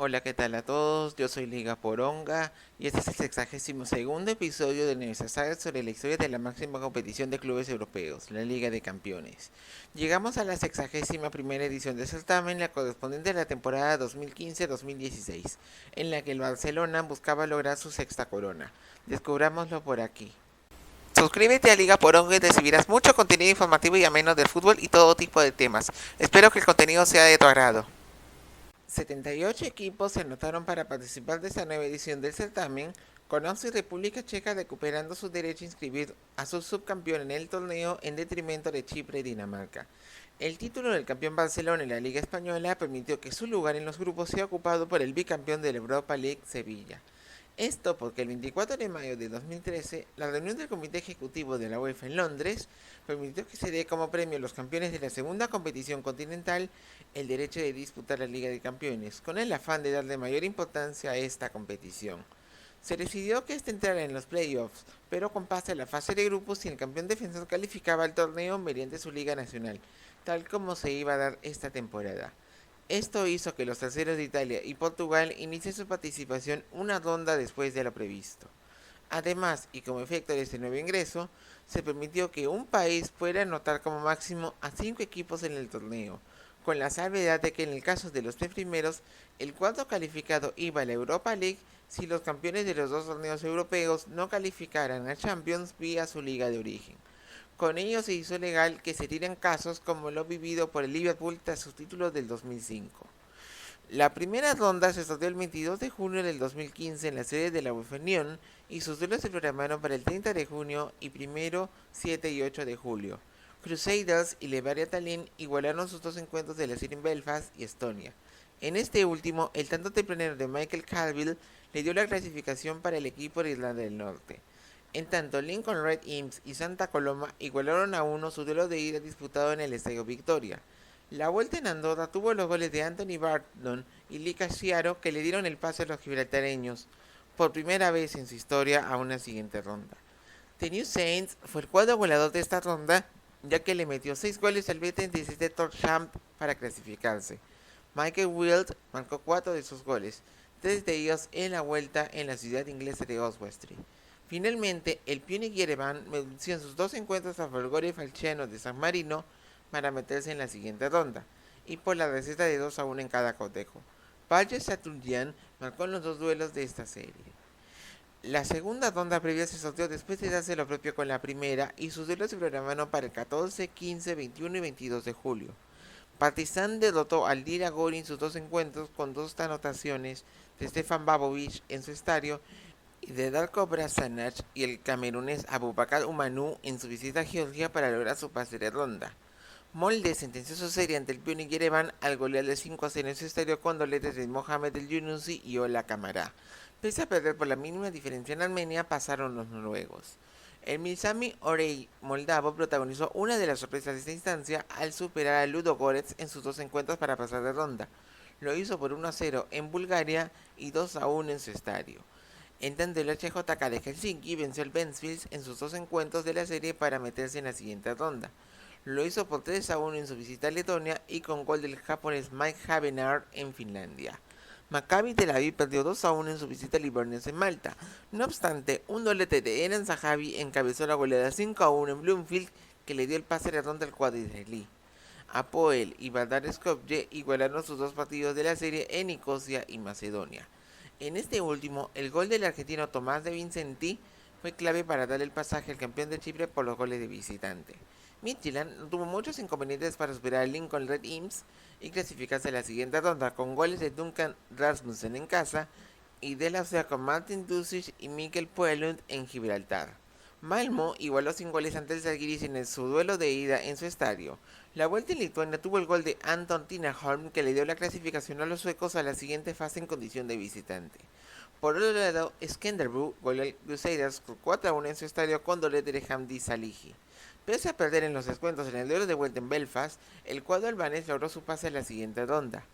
Hola, ¿qué tal a todos? Yo soy Liga Poronga y este es el 62º episodio de nuestra saga sobre la historia de la máxima competición de clubes europeos, la Liga de Campeones. Llegamos a la 61ª edición del certamen, la correspondiente a la temporada 2015-2016, en la que el Barcelona buscaba lograr su sexta corona. Descubrámoslo por aquí. Suscríbete a Liga Poronga y recibirás mucho contenido informativo y ameno del fútbol y todo tipo de temas. Espero que el contenido sea de tu agrado. 78 equipos se anotaron para participar de esta nueva edición del certamen, con Austria y República Checa recuperando su derecho a inscribir a su subcampeón en el torneo en detrimento de Chipre y Dinamarca. El título del campeón Barcelona en la Liga Española permitió que su lugar en los grupos sea ocupado por el bicampeón de la Europa League, Sevilla. Esto porque el 24 de mayo de 2013, la reunión del Comité Ejecutivo de la UEFA en Londres permitió que se dé como premio a los campeones de la segunda competición continental el derecho de disputar la Liga de Campeones, con el afán de darle mayor importancia a esta competición. Se decidió que este entrara en los playoffs, pero con pase a la fase de grupos si el campeón defensor calificaba al torneo mediante su Liga Nacional, tal como se iba a dar esta temporada. Esto hizo que los terceros de Italia y Portugal inicien su participación una ronda después de lo previsto. Además, y como efecto de este nuevo ingreso, se permitió que un país pueda anotar como máximo a 5 equipos en el torneo, con la salvedad de que en el caso de los 3 primeros, el cuarto calificado iba a la Europa League si los campeones de los dos torneos europeos no calificaran a Champions vía su liga de origen. Con ello se hizo legal que se tiren casos como lo vivido por el Liverpool tras su título del 2005. La primera ronda se sorteó el 22 de junio del 2015 en la sede de la UEFA Unión y sus duelos se programaron para el 30 de junio y primero, 7 y 8 de julio. Crusaders y Levadia Tallinn igualaron sus dos encuentros de la serie en Belfast y Estonia. En este último, el tanto tempranero de Michael Carville le dio la clasificación para el equipo de Irlanda del Norte. En tanto, Lincoln Red Imps y Santa Coloma igualaron a uno su duelo de ida disputado en el Estadio Victoria. La vuelta en Andorra tuvo los goles de Anthony Barton y Lee Casciaro que le dieron el pase a los gibraltareños por primera vez en su historia a una siguiente ronda. The New Saints fue el cuadro goleador de esta ronda, ya que le metió 6 goles al B36 de Torchamp para clasificarse. Michael Wild marcó 4 de sus goles, 3 de ellos en la vuelta en la ciudad inglesa de Oswestry. Finalmente, el Punic Yerevan venció en sus dos encuentros a Folgore Falciano de San Marino para meterse en la siguiente ronda, y por la receta de 2-1 en cada cotejo. Palle Saturyan marcó en los dos duelos de esta serie. La segunda ronda previa se sorteó después de darse lo propio con la primera y sus duelos se programaron para el 14, 15, 21 y 22 de julio. Partizan derrotó al Dira Gori en sus dos encuentros con dos anotaciones de Stefan Babovic en su estadio y de Darko Brasanac y el camerunés Abubakar Umanu en su visita a Georgia para lograr su pase de ronda. Molde sentenció su serie ante el Punic Yerevan al golear de 5-0 en su estadio con doletes de Mohamed El Yunusi y Ola Kamara. Pese a perder por la mínima diferencia en Armenia, pasaron los noruegos. El Milsami Orey moldavo protagonizó una de las sorpresas de esta instancia al superar a Ludo Goretz en sus dos encuentros para pasar de ronda. Lo hizo por 1-0 en Bulgaria y 2-1 en su estadio. En tanto, el HJK de Helsinki venció al Ventspils en sus dos encuentros de la serie para meterse en la siguiente ronda. Lo hizo por 3-1 en su visita a Letonia y con gol del japonés Mike Havenaar en Finlandia. Maccabi Tel Aviv perdió 2-1 en su visita a Livorno en Malta. No obstante, un doblete de Eran Zahavi encabezó la goleada 5-1 en Bloomfield que le dio el pase de ronda al cuadro israelí. Apoel y Vardar Skopje igualaron sus dos partidos de la serie en Nicosia y Macedonia. En este último, el gol del argentino Tomás de Vincenti fue clave para dar el pasaje al campeón de Chipre por los goles de visitante. Midtjylland tuvo muchos inconvenientes para superar al Lincoln Red Imps y clasificarse a la siguiente ronda con goles de Duncan Rasmussen en casa y del austriaco Martin Dusic y Mikkel Puelund en Gibraltar. Malmo igualó sin goles ante el Zalgiris en su duelo de ida en su estadio. La vuelta en Lituania tuvo el gol de Anton Tinnerholm que le dio la clasificación a los suecos a la siguiente fase en condición de visitante. Por otro lado, Skanderborg goleó al Crusaders por 4-1 en su estadio con doblete de Hamdi Salihi. Pese a perder en los descuentos en el duelo de vuelta en Belfast, el cuadro albanés logró su pase a la siguiente ronda.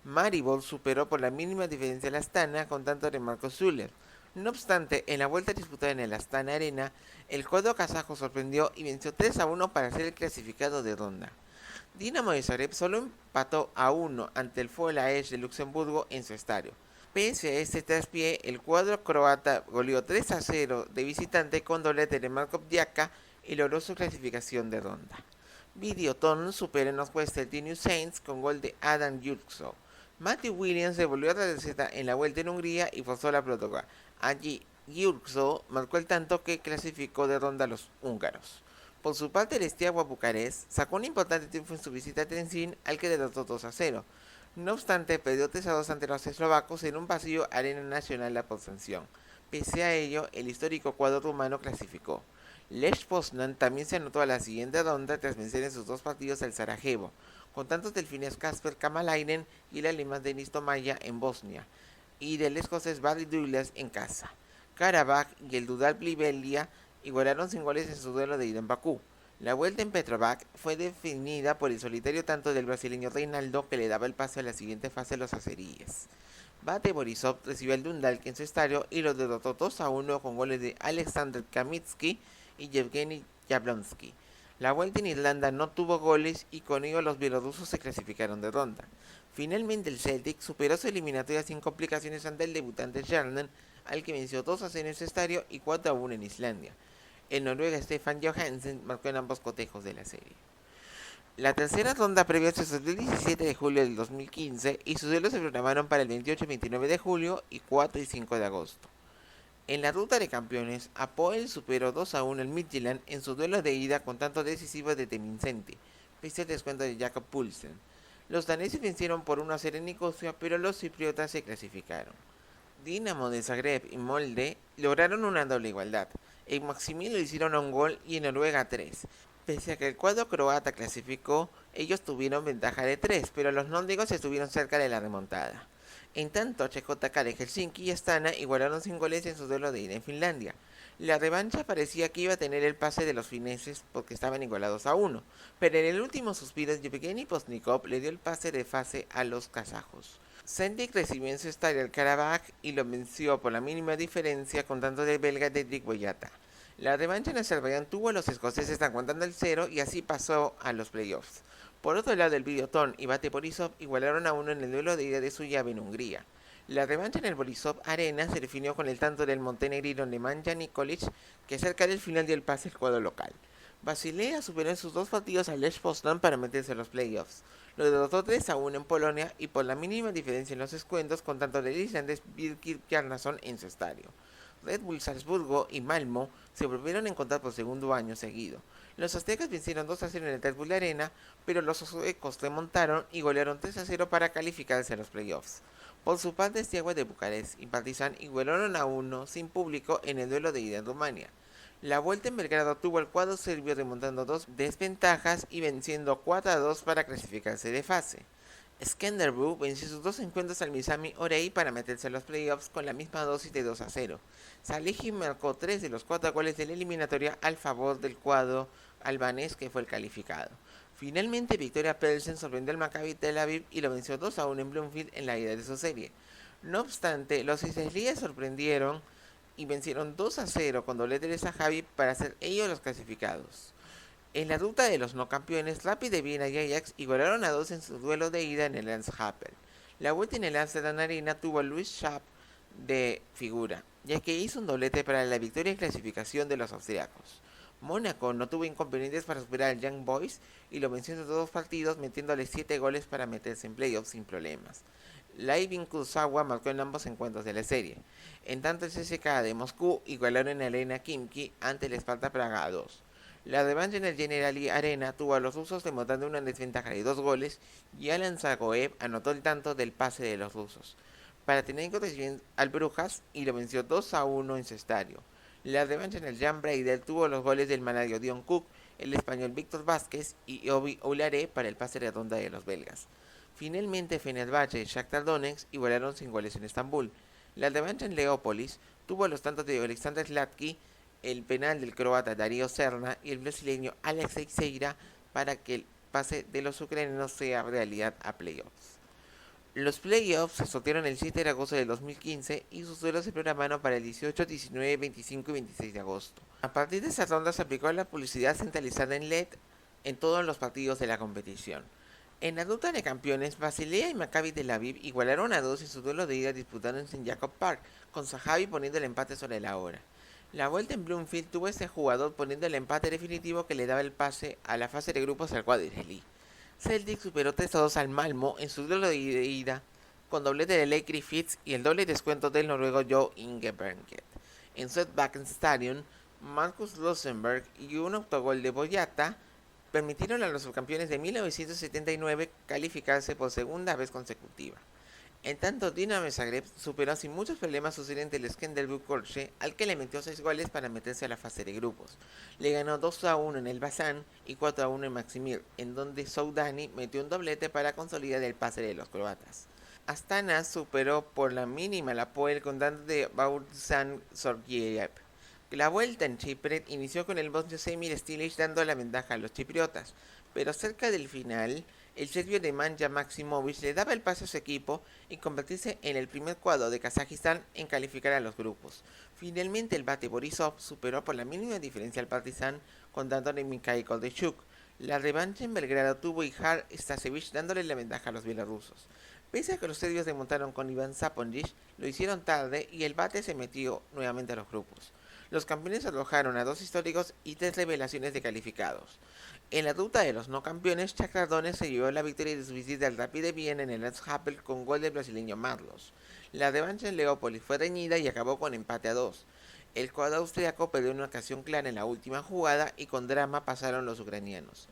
Maribor superó por la mínima diferencia al Astana con tanto de Marco Zuller. No obstante, en la vuelta disputada en el Astana Arena, el cuadro kazajo sorprendió y venció 3-1 para ser el clasificado de ronda. Dinamo de Zagreb solo empató a 1 ante el Folaes de Luxemburgo en su estadio. Pese a este traspié, el cuadro croata goleó 3-0 de visitante con doblete de Marko Bjaka y logró su clasificación de ronda. Videoton superó en los Western New Saints con gol de Adam Jurkso. Matthew Williams devolvió la receta en la vuelta en Hungría y forzó la prórroga. Allí Jurkso marcó el tanto que clasificó de ronda a los húngaros. Por su parte, el Steaua Bucarest sacó un importante triunfo en su visita a Trenčín, al que derrotó 2-0. No obstante, perdió 3-2 ante los eslovacos en un vacío Arena Nacional de sanción. Pese a ello, el histórico cuadro rumano clasificó. Lech Poznan también se anotó a la siguiente ronda tras vencer en sus dos partidos al Sarajevo, con tantos del finés Kasper Kamalainen y el alemán Denis Tomaya en Bosnia, y del escocés Barry Douglas en casa. Karabakh y el Dudal Plibelia igualaron sin goles en su duelo de ida en Bakú. La vuelta en Petrovac fue definida por el solitario tanto del brasileño Reinaldo, que le daba el pase a la siguiente fase a los azeríes. Bate Borisov recibió al Dundalk en su estadio y lo derrotó 2-1 con goles de Alexander Kamitsky y Yevgeny Jablonski. La vuelta en Irlanda no tuvo goles y con ello los bielorrusos se clasificaron de ronda. Finalmente el Celtic superó su eliminatoria sin complicaciones ante el debutante Stjärnen, al que venció 2-0 en su estadio y 4-1 en Islandia. El noruega Stefan Johansen marcó en ambos cotejos de la serie. La tercera ronda previa se sucedió el 17 de julio del 2015 y sus duelos se programaron para el 28 y 29 de julio y 4 y 5 de agosto. En la ruta de campeones, Apoel superó 2-1 al Midtjylland en su duelo de ida con tanto decisivo de Vincente, pese al descuento de Jakob Poulsen. Los daneses vencieron por 1-0 en Nicosia, pero los cipriotas se clasificaron. Dinamo de Zagreb y Molde lograron una doble igualdad. En Maximiliano hicieron un gol y en Noruega 3. Pese a que el cuadro croata clasificó, ellos tuvieron ventaja de 3, pero los nórdicos estuvieron cerca de la remontada. En tanto, HJK de Helsinki y Astana igualaron sin goles en su duelo de ida en Finlandia. La revancha parecía que iba a tener el pase de los fineses porque estaban igualados a 1, pero en el último suspiro Yevgeny Postnikov le dio el pase de fase a los kazajos. Celtic recibió en su estadio al Karabakh y lo venció por la mínima diferencia con tanto del belga Dedrick Boyata. La revancha en Azerbaiyán tuvo a los escoceses aguantando el 0 y así pasó a los playoffs. Por otro lado, el Videoton y Bate Borisov igualaron a 1 en el duelo de ida de su llave en Hungría. La revancha en el Borisov Arena se definió con el tanto del montenegrino Nemanja Nikolic, que cerca del final dio el pase al cuadro local. Basilea superó en sus dos partidos a Lech Poznan para meterse a los playoffs. Lo derrotó 3-1 en Polonia y por la mínima diferencia en los descuentos con tanto del islandés Birkir Bjarnason en su estadio. Red Bull Salzburgo y Malmo se volvieron a encontrar por segundo año seguido. Los aztecas vencieron 2-0 en el Red Bull Arena, pero los suecos remontaron y golearon 3-0 para calificarse a los playoffs. Por su parte, Steaua de Bucarest y Partizan igualaron a 1 sin público en el duelo de ida en Rumania. La vuelta en Belgrado tuvo el cuadro serbio remontando 2 desventajas y venciendo 4-2 para clasificarse de fase. Skanderborg venció sus 2 encuentros al Misami Orei para meterse a los playoffs con la misma dosis de 2-0. Salehi marcó 3 de los 4 goles de la eliminatoria al favor del cuadro albanés, que fue el calificado. Finalmente, Victoria Pelsen sorprendió al Maccabi Tel Aviv y lo venció 2-1 en Bloomfield en la ida de su serie. No obstante, los israelíes sorprendieron y vencieron 2-0 con doblete de Zahavi para ser ellos los clasificados. En la ruta de los no campeones, Rapid de Viena y Ajax igualaron a 2 en su duelo de ida en el Lance-Happel. La vuelta en el Amsterdam Arena tuvo a Luis Schaap de figura, ya que hizo un doblete para la victoria y clasificación de los austriacos. Mónaco no tuvo inconvenientes para superar al Young Boys y lo venció en todos los partidos, metiéndole 7 goles para meterse en playoffs sin problemas. Leibin Kurzawa marcó en ambos encuentros de la serie. En tanto, el CSKA de Moscú igualaron en la Arena Khimki ante el Sparta Praga a 2. La revancha en el Generali Arena tuvo a los rusos remontando una desventaja de 2 goles y Alan Zagoev anotó el tanto del pase de los rusos. Panathinaikos recibió al Brujas y lo venció 2-1 en su estadio. La revancha en el Jan Breidel tuvo los goles del manario Dion Cook, el español Víctor Vázquez y Obi Oulare para el pase de ronda de los belgas. Finalmente, Fenerbahce y Shakhtar Donetsk igualaron sin goles en Estambul. La revancha en Leópolis tuvo los tantos de Alexander Slatky, el penal del croata Darío Serna y el brasileño Alex Teixeira para que el pase de los ucranianos sea realidad a playoffs. Los playoffs se sortearon el 7 de agosto del 2015 y sus duelos se programaron para el 18, 19, 25 y 26 de agosto. A partir de esa ronda se aplicó la publicidad centralizada en LED en todos los partidos de la competición. En la ruta de campeones, Basilea y Maccabi Tel Aviv igualaron a 2 en su duelo de ida disputado en St. Jacob Park, con Zahavi poniendo el empate sobre la hora. La vuelta en Bloomfield tuvo ese jugador poniendo el empate definitivo que le daba el pase a la fase de grupos al cuadro israelí. Celtic superó 3-2 al Malmo en su duelo de ida, con doblete de Leigh Griffiths y el doble descuento del noruego Joe Ingebrigtsen. En Swedbank Stadium, Marcus Rosenberg y un autogol de Boyata permitieron a los subcampeones de 1979 calificarse por segunda vez consecutiva. En tanto, Dinamo Zagreb superó sin muchos problemas su siguiente el Skenderborg Corche, al que le metió 6 goles para meterse a la fase de grupos. Le ganó 2-1 en el Bazán y 4-1 en Maksimir, en donde Soudani metió un doblete para consolidar el pase de los croatas. Astana superó por la mínima la Poel con tanto de Baurzan Sorgiev. La vuelta en Chipre inició con el bosnio Semir Stilic dando la ventaja a los chipriotas, pero cerca del final, el serbio de Manja Maximovic le daba el pase a su equipo y convertirse en el primer cuadro de Kazajistán en calificar a los grupos. Finalmente el Bate Borisov superó por la mínima diferencia al Partizan con tanto de Mikhail Koldechuk. La revancha en Belgrado tuvo Ihar Stasevich dándole la ventaja a los bielorrusos. Pese a que los serbios remontaron con Ivan Saponjic, lo hicieron tarde y el Bate se metió nuevamente a los grupos. Los campeones arrojaron a 2 históricos y 3 revelaciones de calificados. En la ruta de los no campeones, Shakhtar Donetsk se llevó la victoria de su visita al Rapid de Viena en el Erzhapel con gol del brasileño Marlos. La revancha en Leópolis fue reñida y acabó con empate a 2. El cuadro austriaco perdió una ocasión clara en la última jugada y con drama pasaron los ucranianos.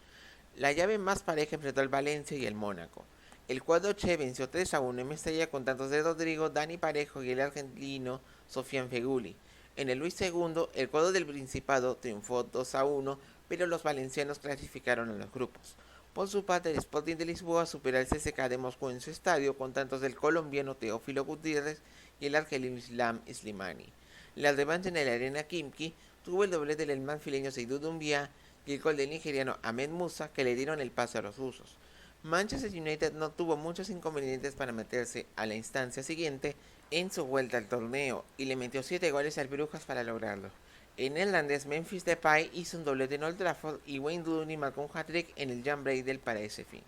La llave más pareja enfrentó al Valencia y el Mónaco. El cuadro Che venció 3-1 en Mestalla con tantos de Rodrigo, Dani Parejo y el argentino Sofian Feguli. En el Luis II, el cuadro del Principado triunfó 2-1, pero los valencianos clasificaron a los grupos. Por su parte, el Sporting de Lisboa superó al CSKA de Moscú en su estadio con tantos del colombiano Teófilo Gutiérrez y el argelino Islam Slimani. La revancha en la Arena Khimki tuvo el doblete del manfileño Seydou Doumbia y el gol del nigeriano Ahmed Musa que le dieron el pase a los rusos. Manchester United no tuvo muchos inconvenientes para meterse a la instancia siguiente en su vuelta al torneo y le metió 7 goles al Brujas para lograrlo. En neerlandés, Memphis Depay hizo un doblete en Old Trafford y Wayne Rooney marcó un hat-trick en el Jan Breidel para ese fin.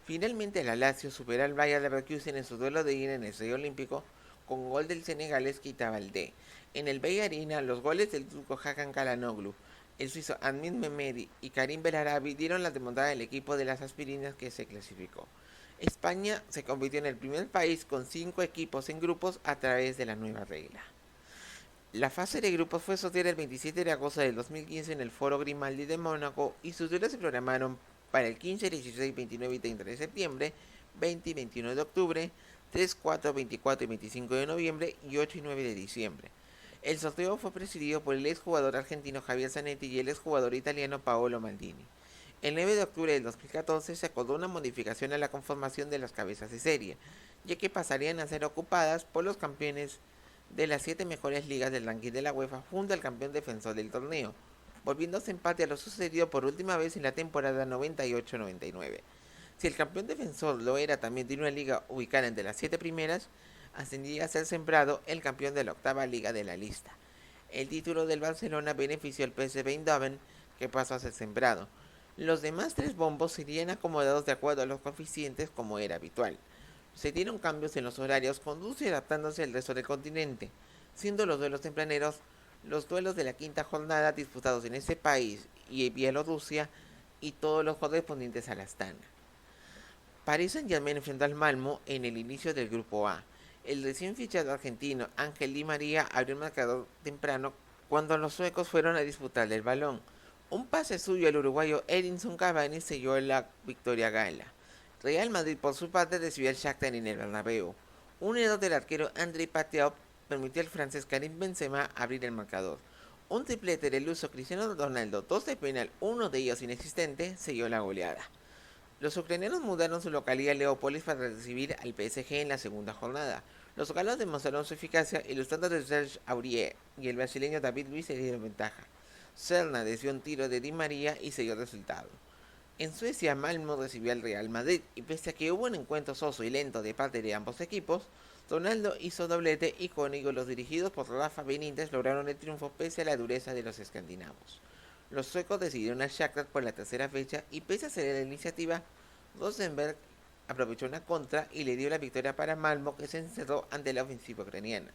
Finalmente, la Lazio superó al Bayer Leverkusen en su duelo de ida en el Estadio Olímpico con gol del senegalés Keita Baldé. En el Bey Arena, los goles del turco Hakan Çalhanoğlu, el suizo Admin Mehmedi y Karim Belarabi dieron la remontada del equipo de las aspirinas que se clasificó. España se convirtió en el primer país con 5 equipos en grupos a través de la nueva regla. La fase de grupos fue sorteada el 27 de agosto del 2015 en el Foro Grimaldi de Mónaco y sus duelos se programaron para el 15, 16, 29 y 30 de septiembre, 20 y 21 de octubre, 3, 4, 24 y 25 de noviembre y 8 y 9 de diciembre. El sorteo fue presidido por el exjugador argentino Javier Zanetti y el exjugador italiano Paolo Maldini. El 9 de octubre del 2014 se acordó una modificación a la conformación de las cabezas de serie, ya que pasarían a ser ocupadas por los campeones de las 7 mejores ligas del ranking de la UEFA junto al campeón defensor del torneo, volviéndose empate a lo sucedido por última vez en la temporada 98-99. Si el campeón defensor lo era también de una liga ubicada entre las 7 primeras, ascendía a ser sembrado el campeón de la octava liga de la lista. El título del Barcelona benefició al PSV Eindhoven, que pasó a ser sembrado. Los demás 3 bombos serían acomodados de acuerdo a los coeficientes como era habitual. Se dieron cambios en los horarios con Rusia adaptándose al resto del continente, siendo los duelos tempraneros los duelos de la quinta jornada disputados en ese país y Bielorrusia y todos los correspondientes a la Astana. Paris Saint-Germain enfrentó al Malmo en el inicio del grupo A. El recién fichado argentino Ángel Di María abrió el marcador temprano cuando los suecos fueron a disputar el balón. Un pase suyo al uruguayo Edinson Cavani selló la victoria gala. Real Madrid por su parte recibió al Shakhtar en el Bernabéu. Un error del arquero Andrei Pateau permitió al francés Karim Benzema abrir el marcador. Un triplete del luso Cristiano Ronaldo, 2 de penal, uno de ellos inexistente, selló la goleada. Los ucranianos mudaron su localidad a Leópolis para recibir al PSG en la segunda jornada. Los galos demostraron su eficacia y los tantos de Serge Aurier y el brasileño David Luiz se dieron ventaja. Serna desvió un tiro de Di María y selló el resultado. En Suecia, Malmo recibió al Real Madrid y pese a que hubo un encuentro soso y lento de parte de ambos equipos, Ronaldo hizo doblete icónico y los dirigidos por Rafa Benítez lograron el triunfo pese a la dureza de los escandinavos. Los suecos decidieron al Shakhtar por la tercera fecha y pese a ceder la iniciativa, Rosenberg aprovechó una contra y le dio la victoria para Malmo, que se encerró ante la ofensiva ucraniana.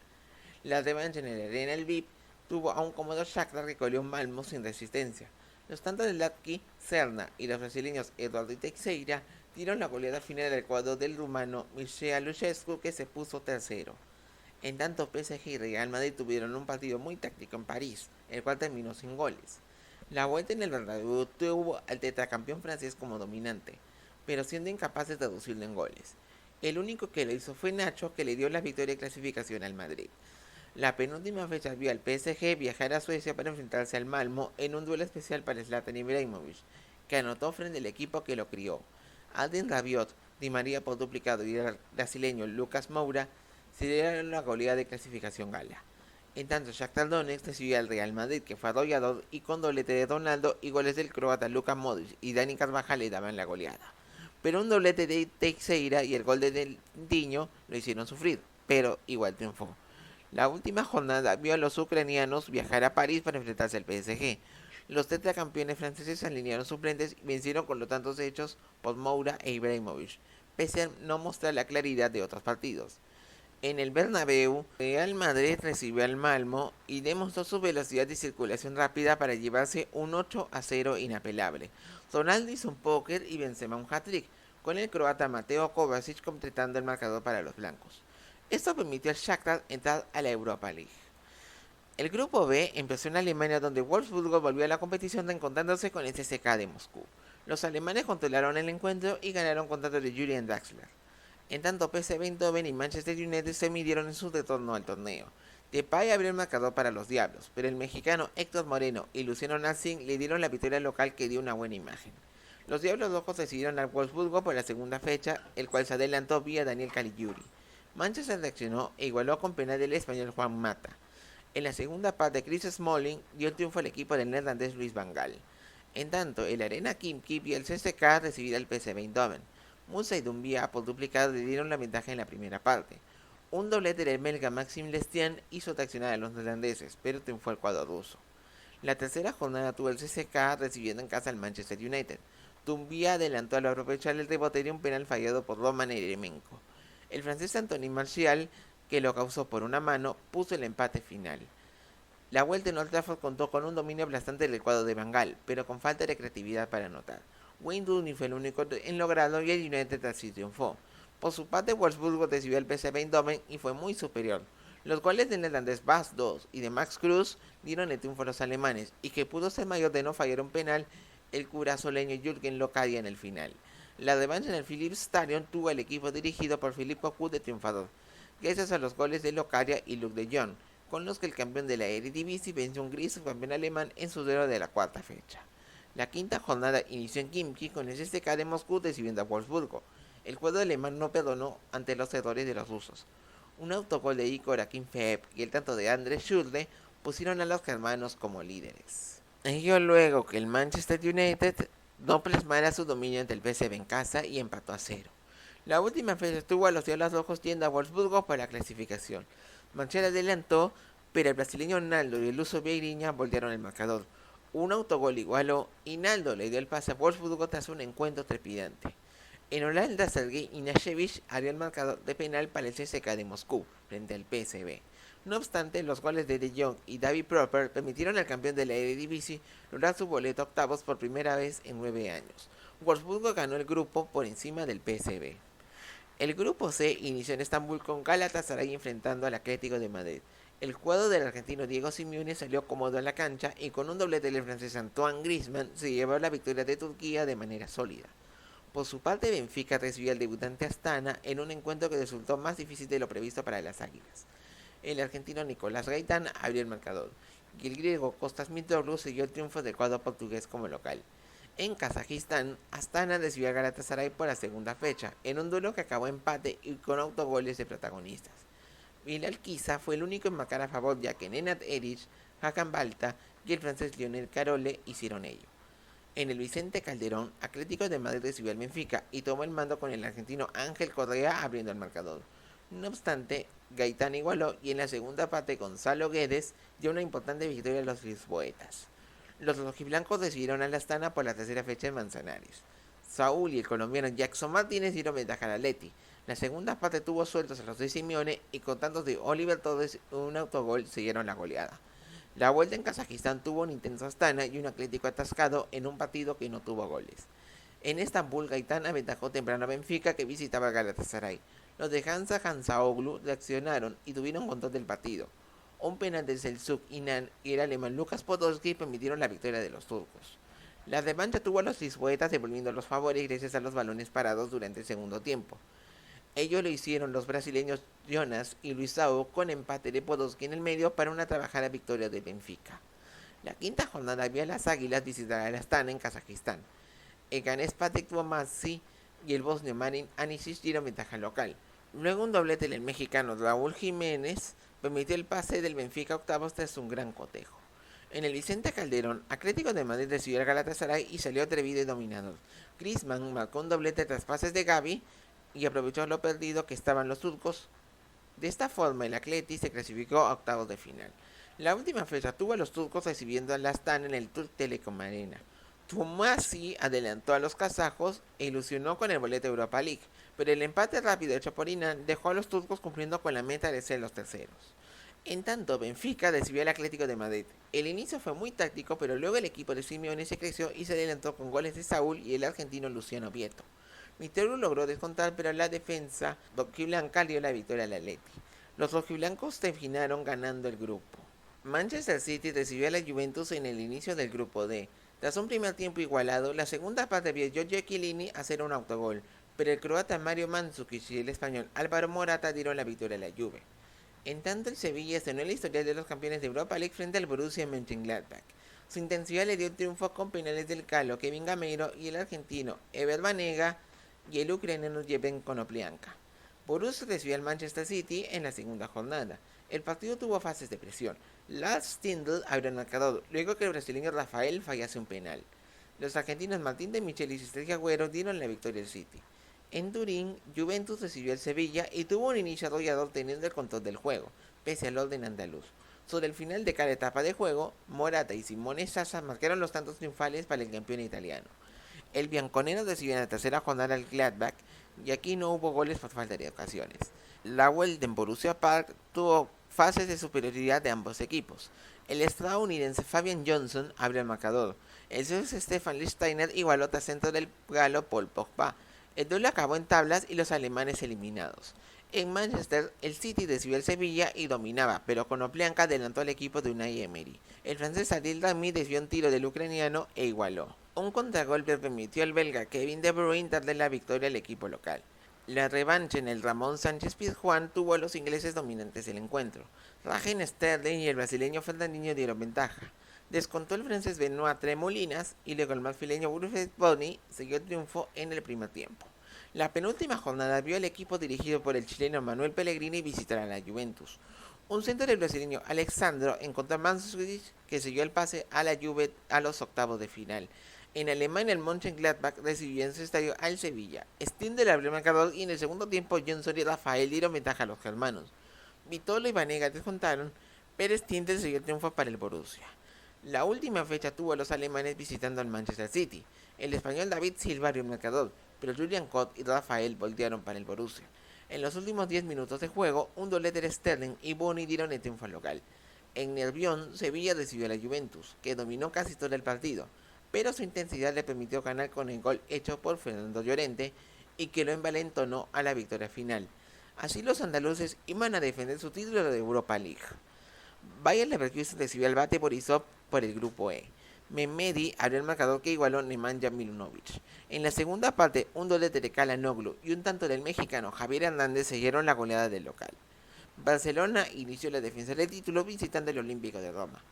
La revancha en el Arena Lviv tuvo a un cómodo Shakhtar que goleó Malmo sin resistencia. Los tantos de Latki, Serna y los brasileños Eduardo y Teixeira dieron la goleada final al cuadro del rumano Mircea Lucescu, que se puso tercero. En tanto, PSG y Real Madrid tuvieron un partido muy táctico en París, el cual terminó sin goles. La vuelta en el Bernabéu tuvo al tetracampeón francés como dominante, pero siendo incapaz de traducirlo en goles. El único que lo hizo fue Nacho, que le dio la victoria y clasificación al Madrid. La penúltima fecha vio al PSG viajar a Suecia para enfrentarse al Malmo en un duelo especial para Zlatan Ibrahimovic, que anotó frente al equipo que lo crió. Adrien Rabiot, Di María por duplicado y el brasileño Lucas Moura se dieron la goleada de clasificación gala. En tanto, Shakhtar Donetsk recibió al Real Madrid, que fue arrollador, y con doblete de Ronaldo y goles del croata Luka Modric y Dani Carvajal le daban la goleada. Pero un doblete de Teixeira y el gol de Del Diño lo hicieron sufrir, pero igual triunfó. La última jornada vio a los ucranianos viajar a París para enfrentarse al PSG. Los tetracampeones franceses alinearon suplentes y vencieron con los tantos hechos por Moura e Ibrahimovic, pese a no mostrar la claridad de otros partidos. En el Bernabéu, Real Madrid recibió al Malmo y demostró su velocidad y circulación rápida para llevarse un 8-0 inapelable. Ronaldo hizo un póker y Benzema un hat-trick, con el croata Mateo Kovacic completando el marcador para los blancos. Esto permitió al Shakhtar entrar a la Europa League. El grupo B empezó en Alemania, donde Wolfsburgo volvió a la competición reencontrándose con el CSKA de Moscú. Los alemanes controlaron el encuentro y ganaron contrato de Julian Draxler. En tanto, PSV Eindhoven y Manchester United se midieron en su retorno al torneo. Depay abrió el marcador para los Diablos, pero el mexicano Héctor Moreno y Luciano Narsing le dieron la victoria local, que dio una buena imagen. Los Diablos Rojos decidieron al Wolfsburgo por la segunda fecha, el cual se adelantó vía Daniel Caligiuri. Manchester reaccionó e igualó con penal del español Juan Mata. En la segunda parte, Chris Smalling dio el triunfo al equipo del neerlandés Luis Van Gaal. En tanto, el Arena Khimki y el CSKA recibirá al PSV Eindhoven. Musa y Dumbia por duplicado le dieron la ventaja en la primera parte. Un doblete del belga Maxime Lestienne hizo traccionar a los neerlandeses, pero triunfó el cuadro ruso. La tercera jornada tuvo el CSKA recibiendo en casa al Manchester United. Dumbia adelantó al aprovechar el rebote de un penal fallado por Roman Eremenko. El francés Anthony Martial, que lo causó por una mano, puso el empate final. La vuelta en Old Trafford contó con un dominio aplastante del cuadro de Van Gaal, pero con falta de creatividad para anotar. Wayne Rooney fue el único en lograrlo y el United así triunfó. Por su parte, Wolfsburgo recibió al PSV Eindhoven y fue muy superior. Los goles del neerlandés Bas 2 y de Max Cruz dieron el triunfo a los alemanes, y que pudo ser mayor de no fallar un penal el curazoleño Jürgen Locadia en el final. La revancha en el Philips Stadium tuvo al equipo dirigido por Philippe Cocu de triunfador, gracias a los goles de Locadia y Luc de Jong, con los que el campeón de la Eredivisie venció a un gris subcampeón alemán en su duelo de la cuarta fecha. La quinta jornada inició en Khimki con el CSKA de Moscú recibiendo a Wolfsburgo. El cuadro alemán no perdonó ante los errores de los rusos. Un autogol de Igor Akinfeev y el tanto de Andrés Schürrle pusieron a los germanos como líderes. Ello luego que el Manchester United no plasmara su dominio ante el PSV en casa y empató a 0. La última fecha estuvo a los Diablos Rojos yendo a Wolfsburgo para la clasificación. Martial adelantó, pero el brasileño Naldo y el luso Vieirinha voltearon el marcador. Un autogol igualó y Naldo le dio el pase a Wolfsburgo tras un encuentro trepidante. En Holanda, Sergei Inashevich abrió el marcador de penal para el CSKA de Moscú frente al PSV. No obstante, los goles de De Jong y David Proper permitieron al campeón de la Eredivisie lograr su boleto a octavos por primera vez en 9 años. Wolfsburgo ganó el grupo por encima del PSV. El grupo C inició en Estambul con Galatasaray enfrentando al Atlético de Madrid. El cuadro del argentino Diego Simeone salió cómodo a la cancha y con un doblete del francés Antoine Griezmann se llevó la victoria de Turquía de manera sólida. Por su parte, Benfica recibió al debutante Astana en un encuentro que resultó más difícil de lo previsto para las Águilas. El argentino Nicolás Gaitán abrió el marcador y el griego Kostas Mitoglu siguió el triunfo del cuadro portugués como local. En Kazajistán, Astana recibió a Galatasaray por la segunda fecha, en un duelo que acabó empate y con autogoles de protagonistas. Bilal Kiza fue el único en marcar a favor, ya que Nenad Erich, Hakan Balta y el francés Lionel Carole hicieron ello. En el Vicente Calderón, Atlético de Madrid recibió al Benfica y tomó el mando con el argentino Ángel Correa abriendo el marcador. No obstante, Gaitán igualó y en la segunda parte Gonzalo Guedes dio una importante victoria a los lisboetas. Los rojiblancos recibieron al Astana por la tercera fecha en Manzanares. Saúl y el colombiano Jackson Martínez dieron ventaja al Atleti. La segunda parte tuvo sueltos a los de Simeone y con tantos de Oliver Torres un autogol siguieron la goleada. La vuelta en Kazajistán tuvo un intenso Astana y un Atlético atascado en un partido que no tuvo goles. En Estambul, Gaitán aventajó temprano a Benfica, que visitaba a Galatasaray. Los de Hansa Hansaoglu reaccionaron y tuvieron control del partido. Un penal de Selçuk Inan y el alemán Lucas Podolski permitieron la victoria de los turcos. La revancha tuvo a los lisboetas devolviendo los favores gracias a los balones parados durante el segundo tiempo. Ello lo hicieron los brasileños Jonas y Luisao con empate de Podolski en el medio para una trabajada victoria de Benfica. La quinta jornada vio a las Águilas visitar al Astana en Kazajistán. El ganés Patrick Twomasi y el bosnio Marin Anisic dieron ventaja local. Luego un doblete del mexicano Raúl Jiménez permitió el pase del Benfica a octavos tras un gran cotejo. En el Vicente Calderón, Atlético de Madrid recibió al Galatasaray y salió atrevido y dominador. Griezmann marcó un doblete tras pases de Gavi y aprovechó lo perdido que estaban los turcos. De esta forma el Atleti se clasificó a octavos de final. La última fecha tuvo a los turcos recibiendo al Astana en el Turk Telecom Arena. Twomasi adelantó a los kazajos e ilusionó con el boleto de Europa League, pero el empate rápido hecho por Inan dejó a los turcos cumpliendo con la meta de ser los terceros. En tanto, Benfica recibió al Atlético de Madrid. El inicio fue muy táctico, pero luego el equipo de Simeone se creció y se adelantó con goles de Saúl y el argentino Luciano Vieto. Mitero logró descontar, pero la defensa rojiblanca dio la victoria al Atleti. Los rojiblancos terminaron ganando el grupo. Manchester City recibió a la Juventus en el inicio del grupo D. Tras un primer tiempo igualado, la segunda parte vio a Giorgio Chiellini hacer un autogol, pero el croata Mario Mandzukic y el español Álvaro Morata dieron la victoria a la Juve. En tanto, el Sevilla estrenó la historia de los campeones de Europa League frente al Borussia Mönchengladbach. Su intensidad le dio el triunfo con penales del calo Kevin Gameiro y el argentino Ever Banega y el ucraniano Yevhen Konoplyanka. Borussia recibió al Manchester City en la segunda jornada. El partido tuvo fases de presión. Lars Stindl abrió el marcador, luego que el brasileño Rafael fallase un penal. Los argentinos Martín de Michelis y Sergio Agüero dieron la victoria al City. En Turín, Juventus recibió al Sevilla y tuvo un inicio arrollador teniendo el control del juego, pese al orden andaluz. Sobre el final de cada etapa de juego, Morata y Simone Sasa marcaron los tantos triunfales para el campeón italiano. El bianconero recibió en la tercera jornada al Gladbach y aquí no hubo goles por falta de ocasiones. La vuelta en Borussia Park tuvo fases de superioridad de ambos equipos. El estadounidense Fabian Johnson abrió el marcador. El sueco Stefan Lichtsteiner igualó tras centro del galo Paul Pogba. El duelo acabó en tablas y los alemanes eliminados. En Manchester, el City recibió al Sevilla y dominaba, pero Konoplyanka adelantó al equipo de Unai Emery. El francés Adil Rami desvió un tiro del ucraniano e igualó. Un contragolpe permitió al belga Kevin De Bruyne darle la victoria al equipo local. La revancha en el Ramón Sánchez Pizjuán tuvo a los ingleses dominantes del encuentro. Raheem Sterling y el brasileño Fernandinho dieron ventaja. Descontó el francés Benoit Tremolinas y luego el marfileño Wilfried Bony siguió el triunfo en el primer tiempo. La penúltima jornada vio al equipo dirigido por el chileno Manuel Pellegrini visitar a la Juventus. Un centro del brasileño Alexandro encontró a Mandzukic, que siguió el pase a la Juve a los octavos de final. En Alemania, el Mönchengladbach recibió en su estadio al Sevilla. Stindl abrió el marcador y en el segundo tiempo Johnson y Rafael dieron ventaja a los germanos. Vitolo y Banega descontaron, pero Stindl siguió el triunfo para el Borussia. La última fecha tuvo a los alemanes visitando al Manchester City. El español David Silva abrió el marcador, pero Julian Kott y Rafael voltearon para el Borussia. En los últimos 10 minutos de juego, un doblete de Sterling y Bony dieron el triunfo al local. En Nervión, Sevilla recibió a la Juventus, que dominó casi todo el partido, pero su intensidad le permitió ganar con el gol hecho por Fernando Llorente y que lo envalentonó a la victoria final. Así los andaluces iban a defender su título de Europa League. Bayer Leverkusen recibió al Bate Borisov por el grupo E. Mehmedi abrió el marcador que igualó Nemanja Milunovic. En la segunda parte, un doblete de Calhanoglu y un tanto del mexicano Javier Hernández sellaron la goleada del local. Barcelona inició la defensa del título visitando el Olímpico de Roma.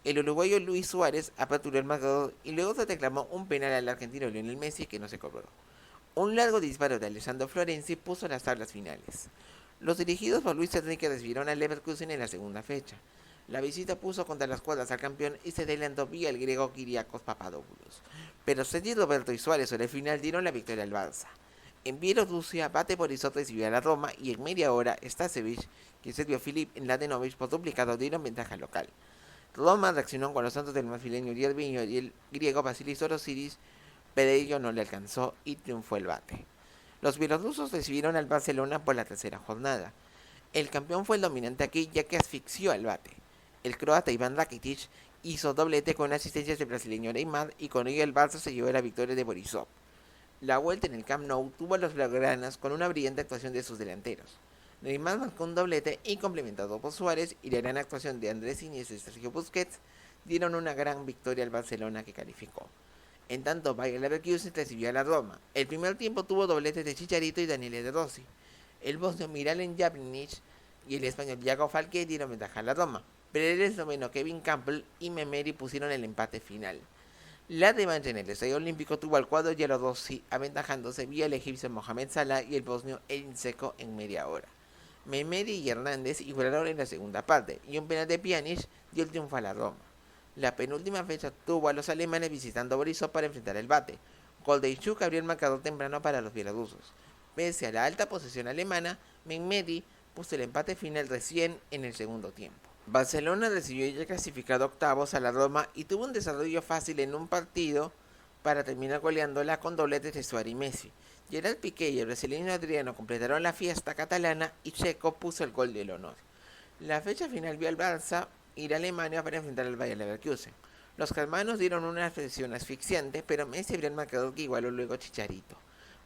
El uruguayo Luis Suárez aperturó el marcador y luego se reclamó un penal al argentino Lionel Messi que no se cobró. Un largo disparo de Alessandro Florenzi puso las tablas finales. Los dirigidos por Luis Enrique recibieron al Leverkusen en la segunda fecha. La visita puso contra las cuerdas al campeón y se adelantó vía el griego Kyriakos Papadopoulos. Pero Sergi Roberto y Suárez sobre el final dieron la victoria al Barça. En Bielorrusia, Bate Borisov recibió a la Roma y en media hora, Stasevich y Sergio Filip en Ladenovic por duplicado dieron ventaja local. Roma reaccionó con los santos del madrileño Gervinho y el griego Vasilis Orosiris, pero ello no le alcanzó y triunfó el Bate. Los bielorrusos recibieron al Barcelona por la tercera jornada. El campeón fue el dominante aquí ya que asfixió al Bate. El croata Iván Rakitic hizo doblete con asistencias del brasileño Neymar y con ello el Barça se llevó la victoria de Borisov. La vuelta en el Camp Nou tuvo a los blaugranas con una brillante actuación de sus delanteros. Neymar marcó un doblete y complementado por Suárez y la gran actuación de Andrés Iniesta y Sergio Busquets dieron una gran victoria al Barcelona que calificó. En tanto, Bayer Leverkusen recibió a la Roma. El primer tiempo tuvo dobletes de Chicharito y Daniele De Rossi. El bosnio Miralem Pjanic y el español Iago Falque dieron ventaja a la Roma, pero el esloveno Kevin Campbell y Memeri pusieron el empate final. La revancha en el Estadio Olímpico tuvo al cuadro Yellow Rossi aventajándose vía el egipcio Mohamed Salah y el bosnio Edin Dzeko en media hora. Memeri y Hernández igualaron en la segunda parte y un penal de Pjanic dio el triunfo a la Roma. La penúltima fecha tuvo a los alemanes visitando Borisov para enfrentar el Bate. Goldeichuk abrió el marcador temprano para los bielorrusos. Pese a la alta posesión alemana, Memeri puso el empate final recién en el segundo tiempo. Barcelona recibió ya clasificado octavos a la Roma y tuvo un desarrollo fácil en un partido para terminar goleándola con dobletes de Suárez y Messi. Gerard Piqué y el brasileño Adriano completaron la fiesta catalana y Checo puso el gol del honor. La fecha final vio al Barça ir a Alemania para enfrentar al Bayer Leverkusen. Los germanos dieron una presión asfixiante, pero Messi abrió el marcador que igualó luego Chicharito.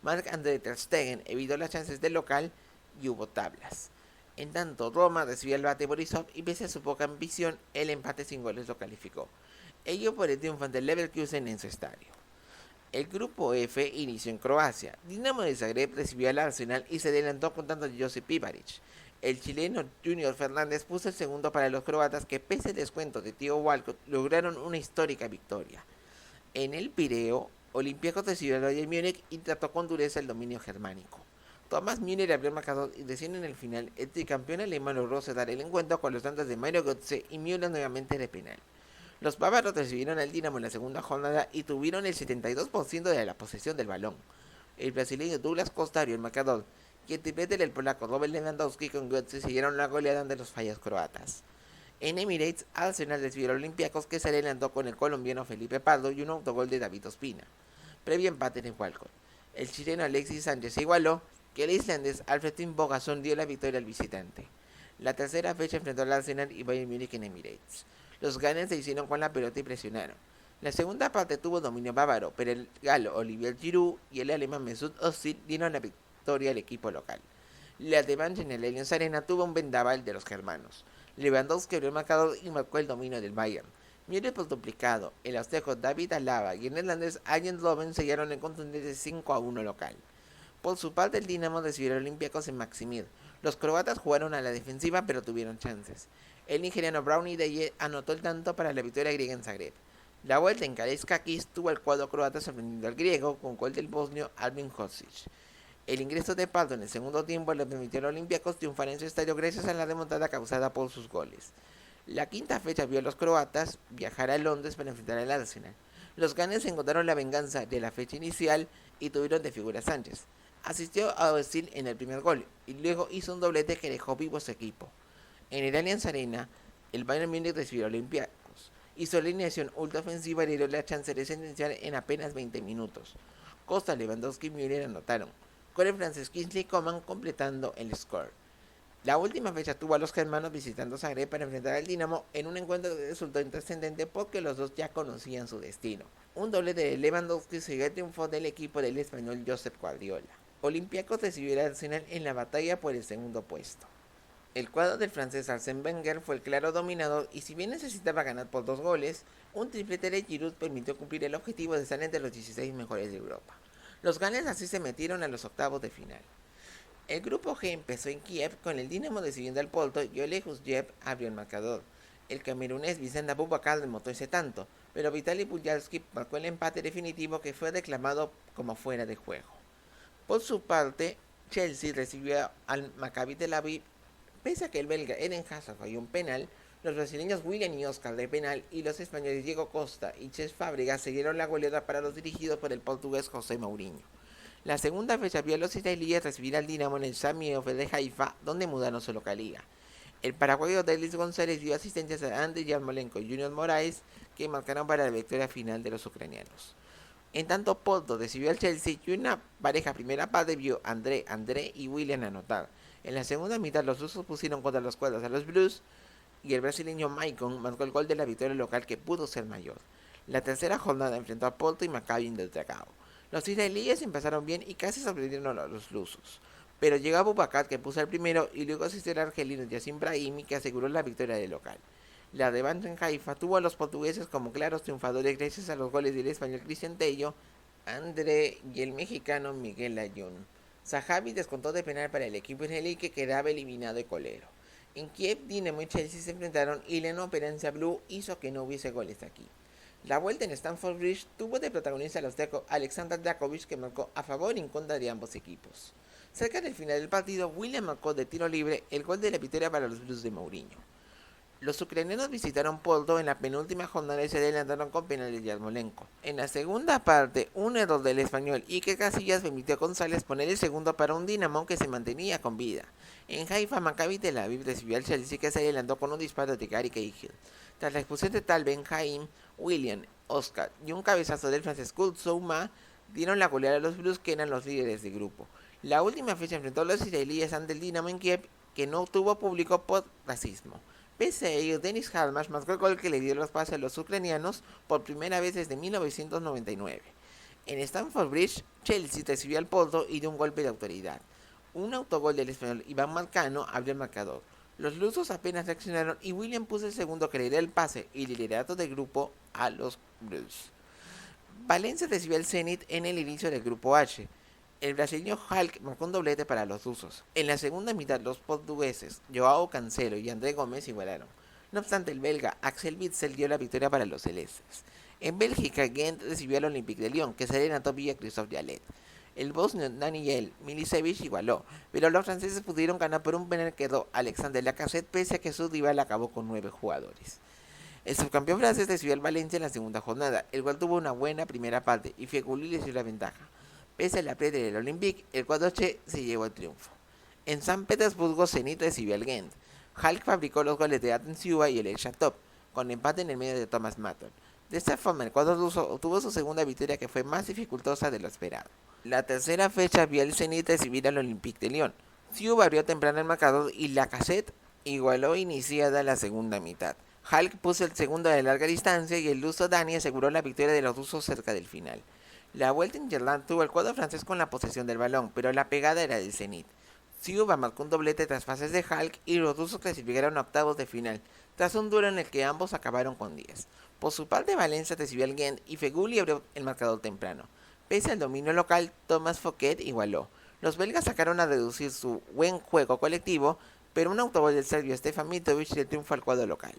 Marc-André ter Stegen evitó las chances del local y hubo tablas. En tanto, Roma recibió al Bate Borisov y pese a su poca ambición, el empate sin goles lo calificó. Ello por el triunfo ante el Leverkusen en su estadio. El grupo F inició en Croacia. Dinamo de Zagreb recibió al Arsenal y se adelantó con tanto de Josip Ivaric. El chileno Junior Fernández puso el segundo para los croatas que pese al descuento de Theo Walcott lograron una histórica victoria. En el Pireo, Olympiacos recibió al Bayern Múnich y trató con dureza el dominio germánico. Thomas Müller abrió el marcador y recién en el final el tricampeón alemán logró cerrar el encuentro con los tantos de Mario Götze y Müller nuevamente de penal. Los bávaros recibieron al Dinamo en la segunda jornada y tuvieron el 72% de la posesión del balón. El brasileño Douglas Costa abrió el marcador y el triplete del polaco Robert Lewandowski con Götze siguieron la goleada de los fallas croatas. En Emirates, Arsenal recibió a Olympiacos que se adelantó con el colombiano Felipe Pardo y un autogol de David Ospina. Previo empate en Walcott. El chileno Alexis Sánchez se igualó que el islandés Alfred Bogason dio la victoria al visitante. La tercera fecha enfrentó al Arsenal y Bayern Múnich en Emirates. Los ganes se hicieron con la pelota y presionaron. La segunda parte tuvo dominio bávaro, pero el galo Olivier Giroud y el alemán Mesut Özil dieron la victoria al equipo local. La revancha en el Allianz Arena tuvo un vendaval de los germanos. Lewandowski abrió el marcador y marcó el dominio del Bayern. Müller por duplicado, el austriaco David Alaba y el neerlandés Arjen Robben sellaron el contundente 5-1 local. Por su parte, el Dinamo recibió a Olympiacos en Maximir. Los croatas jugaron a la defensiva pero tuvieron chances. El nigeriano Brownie Deye anotó el tanto para la victoria griega en Zagreb. La vuelta en Karaiskakis tuvo al cuadro croata sorprendiendo al griego con gol del bosnio Albin Hodzic. El ingreso de Pardo en el segundo tiempo le permitió a los Olympiacos triunfar en su estadio gracias a la remontada causada por sus goles. La quinta fecha vio a los croatas viajar a Londres para enfrentar al Arsenal. Los ganes encontraron la venganza de la fecha inicial y tuvieron de figura a Sánchez. Asistió a Özil en el primer gol y luego hizo un doblete que dejó vivo a su equipo. En el Allianz Arena, el Bayern Múnich recibió a Olympiacos. Hizo la alineación ultraofensiva y le dio la chance de sentenciar en apenas 20 minutos. Costa, Lewandowski y Müller anotaron, con el francés Kingsley Coman completando el score. La última fecha tuvo a los germanos visitando Zagreb para enfrentar al Dinamo en un encuentro que resultó intrascendente porque los dos ya conocían su destino. Un doblete de Lewandowski siguió el triunfo del equipo del español Josep Guardiola. Olympiacos recibió al Arsenal en la batalla por el segundo puesto. El cuadro del francés Arsène Wenger fue el claro dominador y si bien necesitaba ganar por 2 goles, un triplete de Giroud permitió cumplir el objetivo de estar entre los 16 mejores de Europa. Los ganes así se metieron a los octavos de final. El grupo G empezó en Kiev con el Dinamo recibiendo al Porto y Ole Husjev abrió el marcador. El camerunés Vicente Aboubakar remontó ese tanto, pero Vitaly Bujalski marcó el empate definitivo que fue reclamado como fuera de juego. Por su parte, Chelsea recibió al Maccabi Tel Aviv. Pese a que el belga Eden Hazard falló un penal, los brasileños William y Oscar de penal y los españoles Diego Costa y Cesc Fábregas siguieron la goleada para los dirigidos por el portugués José Mourinho. La segunda fecha vio a los israelíes recibir al Dinamo en el Sami Ofer de Haifa, donde mudaron su localía. El paraguayo Delis González dio asistencias a Andriy Yarmolenko y Junior Moraes, que marcaron para la victoria final de los ucranianos. En tanto, Porto recibió al Chelsea y una pareja primera parte vio André y William anotar. En la segunda mitad los rusos pusieron contra los cuadros a los Blues y el brasileño Maicon marcó el gol de la victoria local que pudo ser mayor. La tercera jornada enfrentó a Porto y Maccabi del Dragao. Los israelíes empezaron bien y casi sorprendieron a los lusos. Pero llegó Abubakar que puso el primero y luego asistió el argelino Yassin Brahimi que aseguró la victoria del local. La revancha en Haifa tuvo a los portugueses como claros triunfadores gracias a los goles del español Cristian Tello, André y el mexicano Miguel Ayun. Zahavi descontó de penal para el equipo israelí que quedaba eliminado de colero. En Kiev, Dinamo y Chelsea se enfrentaron y la inoperencia blue hizo que no hubiese goles aquí. La vuelta en Stamford Bridge tuvo de protagonista al austriaco Alexander Drakovic que marcó a favor y en contra de ambos equipos. Cerca del final del partido, William marcó de tiro libre el gol de la victoria para los Blues de Mourinho. Los ucranianos visitaron Porto en la penúltima jornada y se adelantaron con penales de Yarmolenko. En la segunda parte, un error del español Iker Casillas permitió a González poner el segundo para un Dinamo que se mantenía con vida. En Haifa, Maccabi Tel Aviv recibió al Chelsea que se adelantó con un disparo de Gary Cahill. Tras la expulsión de Tal Ben Haim, William, Oscar y un cabezazo del francés Kurt Zouma dieron la goleada a los Blues que eran los líderes de grupo. La última fecha enfrentó a los israelíes ante el Dinamo en Kiev que no tuvo público por racismo. Pese a ello, Dennis Halmash marcó el gol que le dio los pases a los ucranianos por primera vez desde 1999. En Stamford Bridge, Chelsea recibió al Porto y dio un golpe de autoridad. Un autogol del español Iván Marcano abrió el marcador. Los lusos apenas reaccionaron y William puso el segundo que le dio el pase y liderato del grupo a los Blues. Valencia recibió al Zenit en el inicio del grupo H. El brasileño Hulk marcó un doblete para los rusos. En la segunda mitad los portugueses Joao Cancelo y André Gómez igualaron. No obstante el belga Axel Witsel dio la victoria para los celestes. En Bélgica Gent recibió al Olympique de Lyon que se adelantó vía Christophe Jallet. El bosnio Daniel Milicevic igualó, pero los franceses pudieron ganar por un penal que quedó Alexander Lacazette pese a que su rival acabó con 9 jugadores. El subcampeón francés recibió al Valencia en la segunda jornada, el cual tuvo una buena primera parte y Feghouli le dio la ventaja. Pese a la pérdida del Olympique, el cuadro Che se llevó el triunfo. En San Petersburgo, Zenit recibió al Gent. Hulk fabricó los goles de Atensiuba y el Shatov, con empate en el medio de Thomas Maton. De esta forma, el cuadro ruso obtuvo su segunda victoria que fue más dificultosa de lo esperado. La tercera fecha vio al Zenit recibir al Olympique de Lyon. Siuba abrió temprano el marcador y Lacazette igualó iniciada la segunda mitad. Hulk puso el segundo de larga distancia y el luso Dani aseguró la victoria de los rusos cerca del final. La vuelta en Gerland tuvo el cuadro francés con la posesión del balón, pero la pegada era del Zenit. Siuba marcó un doblete tras pases de Hulk y los rusos clasificaron a octavos de final, tras un duelo en el que ambos acabaron con 10. Por su parte, Valencia recibió al Gent y Feghouli abrió el marcador temprano. Pese al dominio local, Thomas Fouquet igualó. Los belgas sacaron a reducir su buen juego colectivo, pero un autogol del serbio Stefan Mitrovic dio triunfo al cuadro local.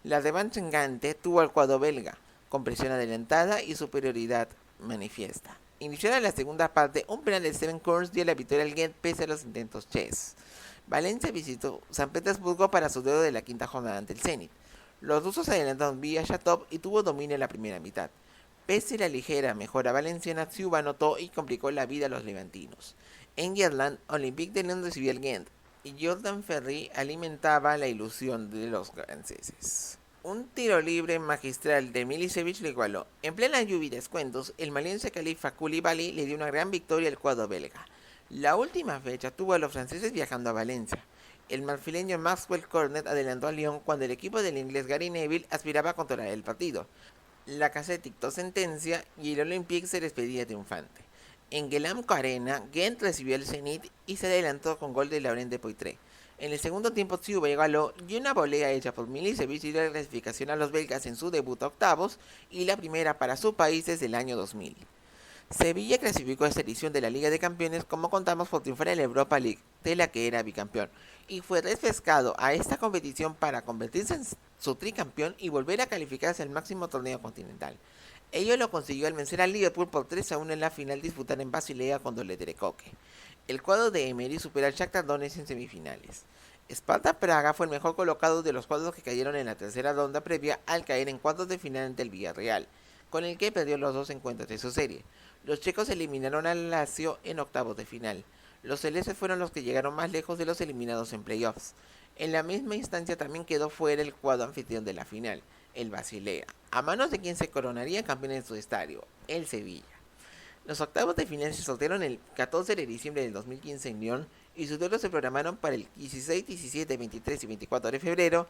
La revancha en Gante tuvo al cuadro belga, con presión adelantada y superioridad manifiesta. Iniciada la segunda parte, un penal de Steven Kearns dio la victoria al Gent pese a los intentos chess. Valencia visitó San Petersburgo para su duelo de la quinta jornada ante el Zenit. Los rusos se adelantaron vía Shatov y tuvo dominio en la primera mitad. Pese a la ligera mejora valenciana, Siuba anotó y complicó la vida a los levantinos. En Gerland, Olympique de Lyon recibió al Gent y Jordan Ferry alimentaba la ilusión de los franceses. Un tiro libre magistral de Milicevic lo igualó. En plena lluvia y descuentos, el maliense Khalifa Koulibaly le dio una gran victoria al cuadro belga. La última fecha tuvo a los franceses viajando a Valencia. El marfileño Maxwell Cornet adelantó a Lyon cuando el equipo del inglés Gary Neville aspiraba a controlar el partido. Lacazette dictó sentencia y el Olympique se despedía triunfante. En Guelamco Arena, Gent recibió al Zenit y se adelantó con gol de Laurent de Poitré. En el segundo tiempo, Siuba igualó y una volea hecha por Milicevic dio la clasificación a los belgas en su debut a octavos y la primera para su país desde el año 2000. Sevilla clasificó a esta edición de la Liga de Campeones como contamos por triunfar en la Europa League, de la que era bicampeón, y fue repescado a esta competición para convertirse en su tricampeón y volver a calificarse al máximo torneo continental. Ello lo consiguió al vencer al Liverpool por 3-1 en la final disputada en Basilea con doblete de Koke. El cuadro de Emery superó al Shakhtar Donetsk en semifinales. Sparta Praga fue el mejor colocado de los cuadros que cayeron en la tercera ronda previa al caer en cuartos de final ante el Villarreal, con el que perdió los dos encuentros de su serie. Los checos eliminaron al Lazio en octavos de final. Los celestes fueron los que llegaron más lejos de los eliminados en playoffs. En la misma instancia también quedó fuera el cuadro anfitrión de la final, el Basilea, a manos de quien se coronaría campeón en su estadio, el Sevilla. Los octavos de final se sortearon el 14 de diciembre del 2015 en Lyon y sus duelos se programaron para el 16, 17, 23 y 24 de febrero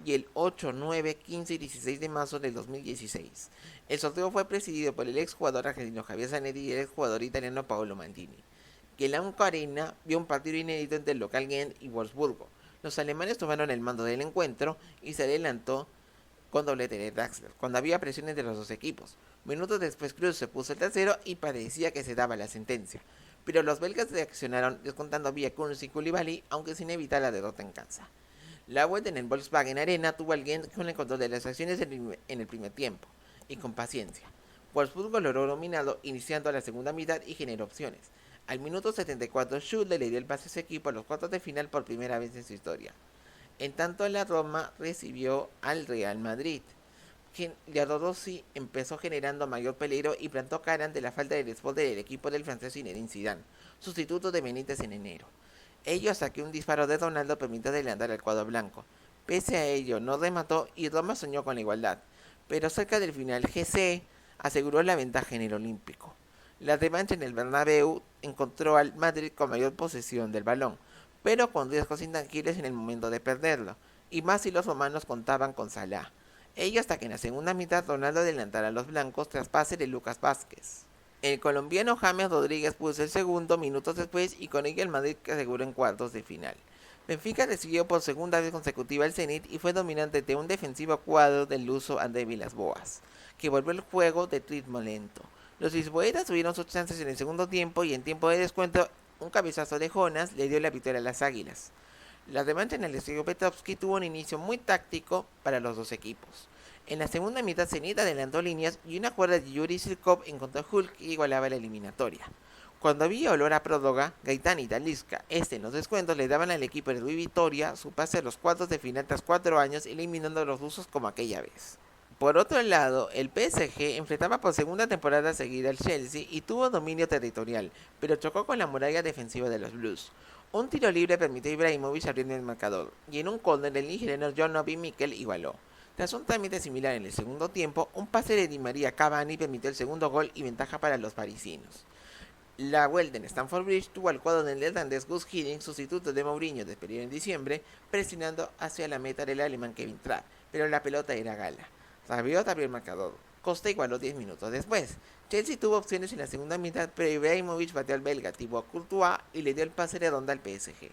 y el 8, 9, 15 y 16 de marzo del 2016. El sorteo fue presidido por el exjugador argentino Javier Zanetti y el exjugador italiano Paolo Maldini. Que la Unco Arena vio un partido inédito entre el local Gent y Wolfsburgo. Los alemanes tomaron el mando del encuentro y se adelantó con doblete de Draxler, cuando había presión entre los dos equipos. Minutos después Cruz se puso el tercero y parecía que se daba la sentencia. Pero los belgas reaccionaron descontando vía Kunz y Koulibaly, aunque sin evitar la derrota en casa. La vuelta en el Volkswagen Arena tuvo al Gent con el control de las acciones en el primer tiempo, y con paciencia. Wolfsburgo logró dominado iniciando la segunda mitad y generó opciones. Al minuto 74, Schüttler le dio el pase a su equipo a los cuartos de final por primera vez en su historia. En tanto, la Roma recibió al Real Madrid. Giancarlo Rossi empezó generando mayor peligro y plantó cara ante la falta de desborde del equipo del francés Zinedine Zidane, sustituto de Benítez en enero. Ello hasta que un disparo de Ronaldo permitió adelantar al cuadro blanco. Pese a ello, no remató y Roma soñó con la igualdad, pero cerca del final GC aseguró la ventaja en el Olímpico. La revancha en el Bernabéu encontró al Madrid con mayor posesión del balón, pero con riesgos intangibles en el momento de perderlo, y más si los romanos contaban con Salah. Ello hasta que en la segunda mitad Ronaldo adelantara a los blancos tras pase de Lucas Vázquez. El colombiano James Rodríguez puso el segundo minutos después y con ello el Madrid aseguró en cuartos de final. Benfica recibió por segunda vez consecutiva el Zenit y fue dominante de un defensivo cuadro del luso André Villas-Boas, que volvió el juego de ritmo lento. Los lisboetas tuvieron sus chances en el segundo tiempo y en tiempo de descuento un cabezazo de Jonas le dio la victoria a las Águilas. La revancha en el estadio Petrovsky tuvo un inicio muy táctico para los dos equipos. En la segunda mitad Zenit adelantó líneas y una jugada de Yuri Sirkov encontró a Hulk y igualaba la eliminatoria. Cuando había olor a próloga, Gaitán y Talisca, en los descuentos, le daban al equipo de Rui Vitoria su pase a los cuartos de final tras 4 años, eliminando a los rusos como aquella vez. Por otro lado, el PSG enfrentaba por segunda temporada seguida al Chelsea y tuvo dominio territorial, pero chocó con la muralla defensiva de los Blues. Un tiro libre permitió a Ibrahimovic abrir el marcador, y en un córner el nigeriano John Obi Mikel igualó. Tras un trámite similar en el segundo tiempo, un pase de Di María a Cavani permitió el segundo gol y ventaja para los parisinos. La vuelta en Stamford Bridge tuvo al cuadro del neerlandés Gus Hiddink, sustituto de Mourinho despedido en diciembre, presionando hacia la meta del alemán Kevin Trapp, pero la pelota era Gala. Rabiot abrió el marcador. Costa igualó 10 minutos después. Chelsea tuvo opciones en la segunda mitad, pero Ibrahimovic bateó al belga Thibaut Courtois y le dio el pase redondo al PSG.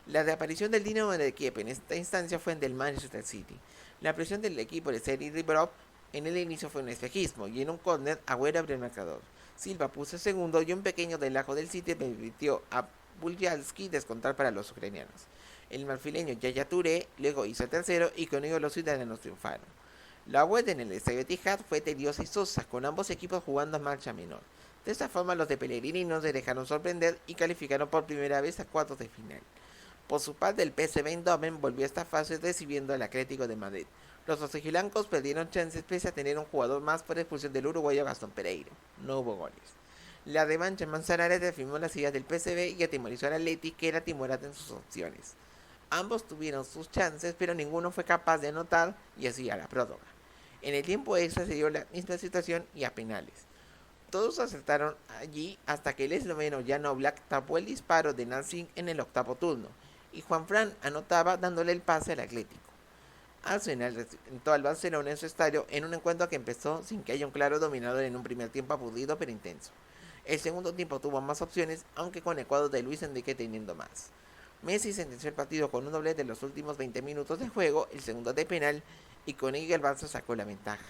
La reaparición del Dinamo de Kiev en esta instancia fue en del Manchester City. La presión del equipo de Sergei Ribrov en el inicio fue un espejismo y en un córner Agüero abrió el marcador. Silva puso el segundo y un pequeño relajo del City permitió a Bujalski descontar para los ucranianos. El marfileño Yaya Touré luego hizo el tercero y con ello los ciudadanos triunfaron. La vuelta en el estadio Etihad fue tediosa y sosa, con ambos equipos jugando a marcha menor. De esta forma los de Pellegrini no se dejaron sorprender y calificaron por primera vez a cuartos de final. Por su parte el PSV Eindhoven volvió a esta fase recibiendo al Atlético de Madrid. Los rojiblancos perdieron chances pese a tener un jugador más por expulsión del uruguayo Gastón Pereira. No hubo goles. La revancha en Manzanares reafirmó las ideas del PSV y atemorizó al Atleti, que era timorato en sus opciones. Ambos tuvieron sus chances, pero ninguno fue capaz de anotar y así a la prórroga. En el tiempo extra se dio la misma situación y a penales. Todos acertaron allí hasta que el esloveno Jan Oblak tapó el disparo de Narsing en el octavo turno y Juanfran anotaba dándole el pase al Atlético. Arsenal representó al Barcelona en su estadio en un encuentro que empezó sin que haya un claro dominador en un primer tiempo aburrido pero intenso. El segundo tiempo tuvo más opciones, aunque con el cuadro de Luis Enrique teniendo más. Messi sentenció el partido con un doblete en los últimos 20 minutos de juego, el segundo de penal, y con ello el Barça sacó la ventaja.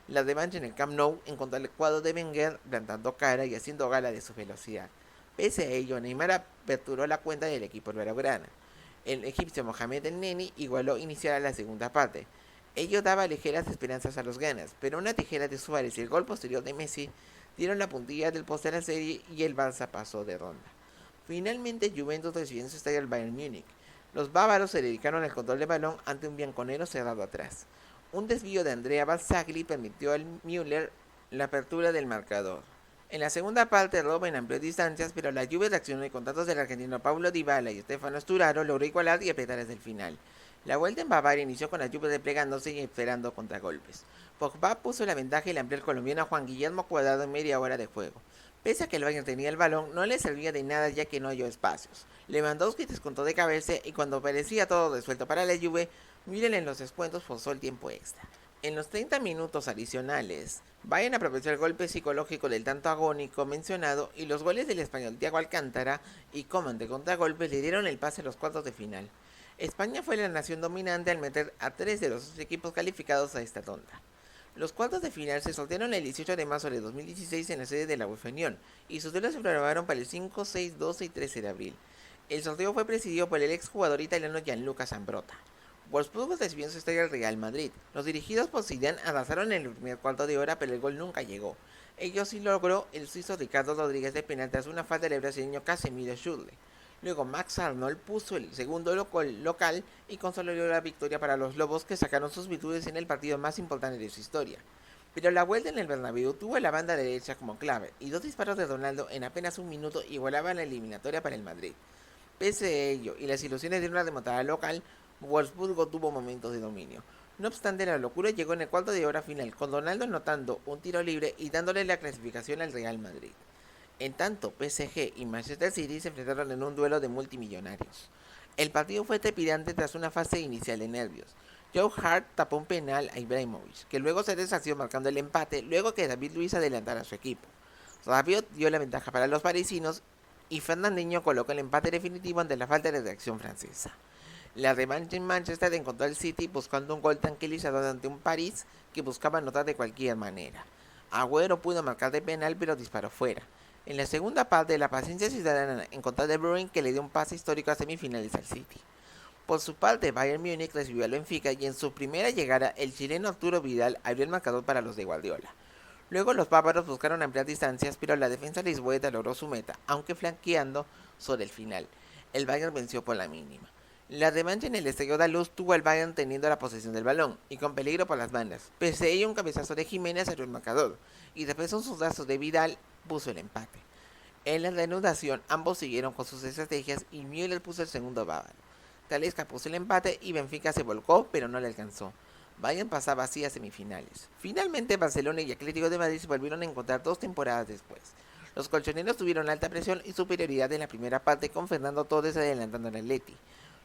La revancha en el Camp Nou encontró el cuadro de Wenger plantando cara y haciendo gala de su velocidad. Pese a ello, Neymar aperturó la cuenta del equipo blaugrana. El egipcio Mohamed El Neni igualó iniciar la segunda parte. Ello daba ligeras esperanzas a los ganas, pero una tijera de Suárez y el gol posterior de Messi dieron la puntilla del poste a la serie y el Barça pasó de ronda. Finalmente Juventus recibió en su estadio al Bayern Múnich. Los bávaros se dedicaron al control del balón ante un bianconero cerrado atrás. Un desvío de Andrea Barzagli permitió al Müller la apertura del marcador. En la segunda parte, Robben amplió distancias, pero la Juve reaccionó y con tantos del argentino Paulo Dybala y Stefano Sturaro logró igualar y apretar desde el final. La vuelta en Bavaria inició con la Juve desplegándose y esperando contragolpes. Pogba puso la ventaja y la amplió el colombiano a Juan Guillermo Cuadrado en media hora de juego. Pese a que el Bayern tenía el balón, no le servía de nada ya que no halló espacios. Lewandowski descontó de cabeza y cuando parecía todo resuelto para la Juve, Müller en los descuentos forzó el tiempo extra. En los 30 minutos adicionales, Bayern aprovechó el golpe psicológico del tanto agónico mencionado y los goles del español Thiago Alcántara y Coman de contragolpes le dieron el pase a los cuartos de final. España fue la nación dominante al meter a 3 de los 2 equipos calificados a esta ronda. Los cuartos de final se sortearon el 18 de marzo de 2016 en la sede de la UEFA Unión y sus duelos se programaron para el 5, 6, 12 y 13 de abril. El sorteo fue presidido por el exjugador italiano Gianluca Zambrotta. Wolfsburgo recibió en su estadio al Real Madrid. Los dirigidos por Zidane avanzaron en el primer cuarto de hora, pero el gol nunca llegó. Ello sí logró el suizo Ricardo Rodríguez de penal tras una falta del brasileño Casemiro Schürrle. Luego Max Arnold puso el segundo local y consolidó la victoria para los Lobos, que sacaron sus virtudes en el partido más importante de su historia. Pero la vuelta en el Bernabéu tuvo la banda derecha como clave y 2 disparos de Ronaldo en apenas un minuto igualaban la eliminatoria para el Madrid. Pese a ello y las ilusiones de una remontada local, Wolfsburgo tuvo momentos de dominio. No obstante, la locura llegó en el cuarto de hora final, con Ronaldo anotando un tiro libre y dándole la clasificación al Real Madrid. En tanto, PSG y Manchester City se enfrentaron en un duelo de multimillonarios. El partido fue trepidante tras una fase inicial de nervios. Joe Hart tapó un penal a Ibrahimovic, que luego se deshació marcando el empate luego que David Luiz adelantara a su equipo. Rabiot dio la ventaja para los parisinos y Fernandinho colocó el empate definitivo ante la falta de reacción francesa. La revancha en Manchester encontró al City buscando un gol tranquilizador ante un París que buscaba anotar de cualquier manera. Agüero pudo marcar de penal pero disparó fuera. En la segunda parte, la paciencia ciudadana encontró a De Bruyne, que le dio un pase histórico a semifinales al City. Por su parte, Bayern Múnich recibió al Benfica y en su primera llegada el chileno Arturo Vidal abrió el marcador para los de Guardiola. Luego los bávaros buscaron ampliar distancias, pero la defensa lisboeta logró su meta, aunque flanqueando sobre el final. El Bayern venció por la mínima. La revancha en el Estadio Andaluz tuvo al Bayern teniendo la posesión del balón y con peligro por las bandas. Pese a ello, un cabezazo de Jiménez abrió el marcador y después un sudazo de Vidal puso el empate. En la reanudación, ambos siguieron con sus estrategias y Müller puso el segundo bávaro. Talisca puso el empate y Benfica se volcó, pero no le alcanzó. Bayern pasaba así a semifinales. Finalmente, Barcelona y Atlético de Madrid se volvieron a encontrar 2 temporadas después. Los colchoneros tuvieron alta presión y superioridad en la primera parte, con Fernando Torres adelantando al Atleti.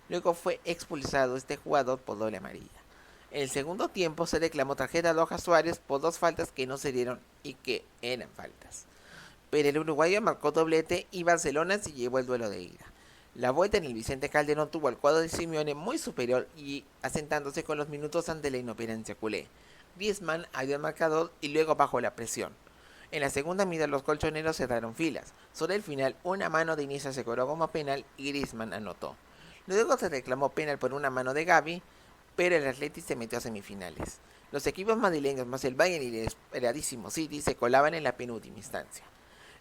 Luego fue expulsado este jugador por doble amarilla. En el segundo tiempo se reclamó tarjeta roja a Suárez por 2 faltas que no se dieron y que eran faltas. Pero el uruguayo marcó doblete y Barcelona se llevó el duelo de ida. La vuelta en el Vicente Calderón tuvo al cuadro de Simeone muy superior y asentándose con los minutos ante la inoperancia culé. Griezmann abrió el marcador y luego bajó la presión. En la segunda mitad los colchoneros cerraron filas. Sobre el final, una mano de Iniesta se cobró como penal y Griezmann anotó. Luego se reclamó penal por una mano de Gavi, pero el Atleti se metió a semifinales. Los equipos madrileños más el Bayern y el esperadísimo City se colaban en la penúltima instancia.